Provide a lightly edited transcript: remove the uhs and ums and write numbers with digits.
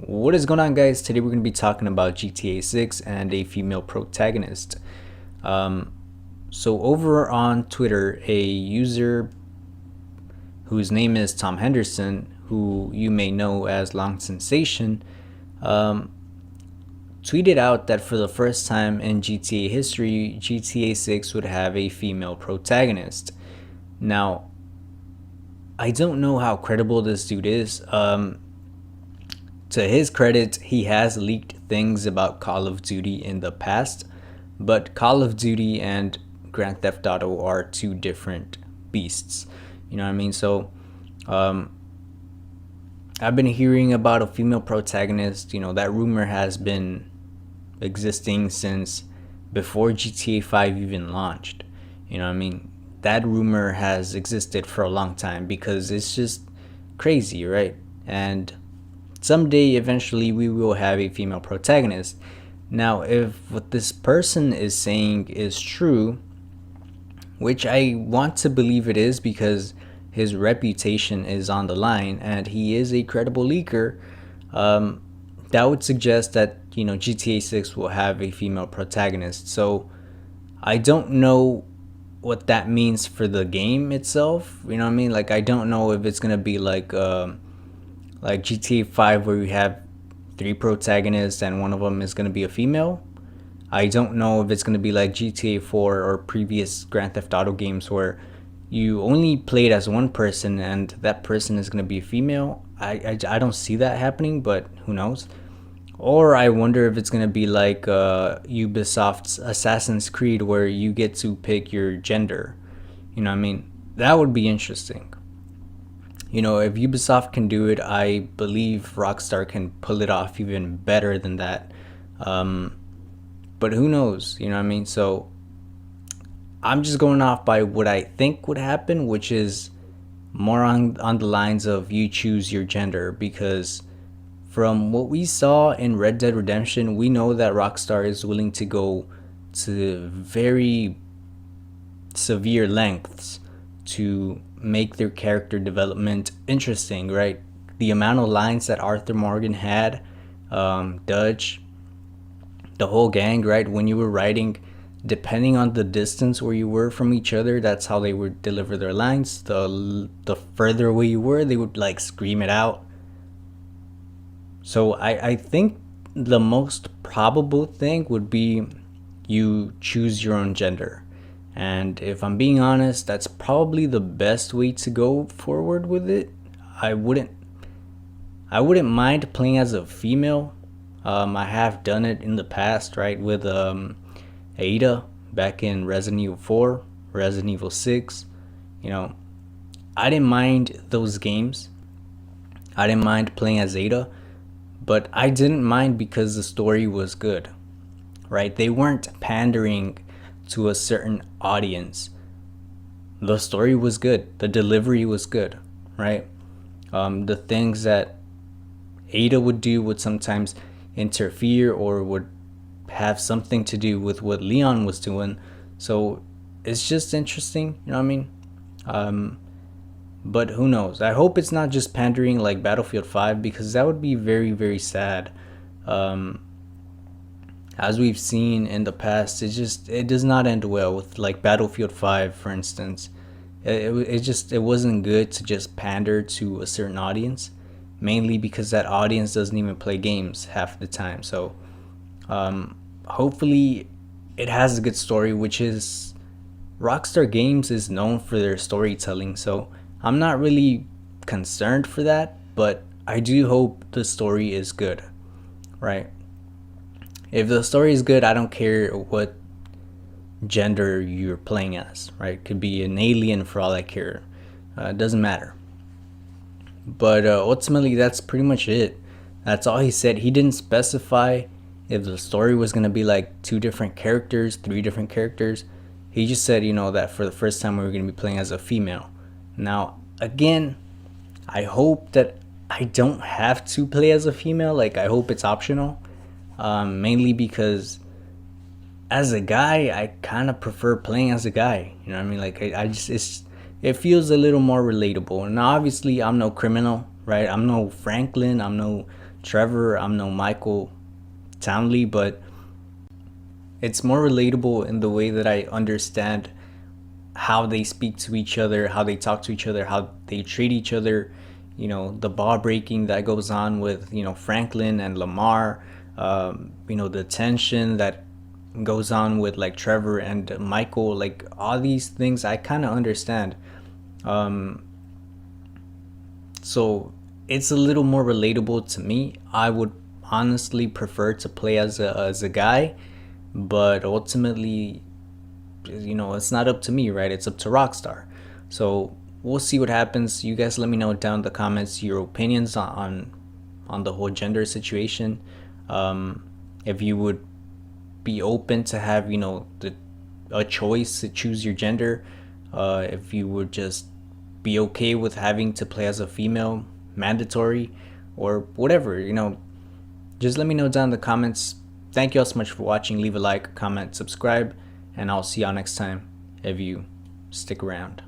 What is going on, guys? Today we're going to be talking about GTA 6 and a female protagonist. Um, so over on Twitter, a user whose name is Tom Henderson, who you may know as Long Sensation, um, tweeted out that for the first time in GTA history, GTA 6 would have a female protagonist. Now, I don't know how credible this dude is. To his credit, he has leaked things about Call of Duty in the past, but Call of Duty and Grand Theft Auto are two different beasts. You know what I mean? So, um, I've been hearing about a female protagonist. That rumor has been existing since before GTA 5 even launched. You know what I mean? That rumor has existed for a long time because it's just crazy, right? And someday, eventually, we will have a female protagonist. Now, if what this person is saying is true, which I want to believe it is because his reputation is on the line and he is a credible leaker, that would suggest that GTA 6 will have a female protagonist. So I don't know what that means for the game itself. You know what I mean? Like, I don't know if it's gonna be like GTA 5 where you have three protagonists and one of them is going to be a female. I don't know if it's going to be like GTA 4 or previous Grand Theft Auto games where you only played as one person and that person is going to be a female. I don't see that happening, but who knows. Or I wonder if it's going to be like Ubisoft's Assassin's Creed where you get to pick your gender. You know what I mean? That would be interesting. If Ubisoft can do it, I believe Rockstar can pull it off even better than that. But who knows? You know what I mean? So I'm just going off by what I think would happen, which is more on the lines of you choose your gender. Because from what we saw in Red Dead Redemption, we know that Rockstar is willing to go to very severe lengths to make their character development interesting, right? The amount of lines that Arthur Morgan had, Dutch, the whole gang, right? When you were writing, depending on the distance where you were from each other, that's how they would deliver their lines. The further away you were, they would like scream it out. So I think the most probable thing would be you choose your own gender. And if I'm being honest, that's probably the best way to go forward with it. I wouldn't mind playing as a female. I have done it in the past, right, with Ada back in Resident Evil 4, Resident Evil 6. I didn't mind those games. I didn't mind playing as Ada, but I didn't mind because the story was good, right? They weren't pandering to a certain audience. The story was good. The delivery was good, right? The things that Ada would do would sometimes interfere or would have something to do with what Leon was doing. So it's just interesting, you know what I mean? But who knows? I hope it's not just pandering like Battlefield 5 because that would be very, very sad. As we've seen in the past, it does not end well with like Battlefield 5, for instance. It wasn't good to just pander to a certain audience, mainly because that audience doesn't even play games half the time. So hopefully it has a good story, which is Rockstar Games is known for their storytelling. So I'm not really concerned for that, but I do hope the story is good, right? If the story is good, I don't care what gender you're playing as, right? Could be an alien for all I care. It doesn't matter. But ultimately, that's pretty much it. That's all he said. He didn't specify if the story was going to be like two different characters, three different characters. He just said, that for the first time we were going to be playing as a female. Now, again, I hope that I don't have to play as a female. Like, I hope it's optional. Mainly because as a guy, I kind of prefer playing as a guy. You know what I mean? Like, it feels a little more relatable. And obviously, I'm no criminal, right? I'm no Franklin. I'm no Trevor, I'm no Michael Townley, but it's more relatable in the way that I understand how they speak to each other, how they talk to each other, how they treat each other. The ball breaking that goes on with Franklin and Lamar. The tension that goes on with like Trevor and Michael. Like all these things, I kind of understand. So it's a little more relatable to me. I would honestly prefer to play as a guy, but ultimately, it's not up to me, right? It's up to Rockstar. So we'll see what happens. You guys let me know down in the comments your opinions on the whole gender situation. If you would be open to have a choice to choose your gender, if you would just be okay with having to play as a female, mandatory, or whatever. Just let me know down in the comments. Thank you all so much for watching. Leave a like, comment, subscribe, and I'll see y'all next time if you stick around.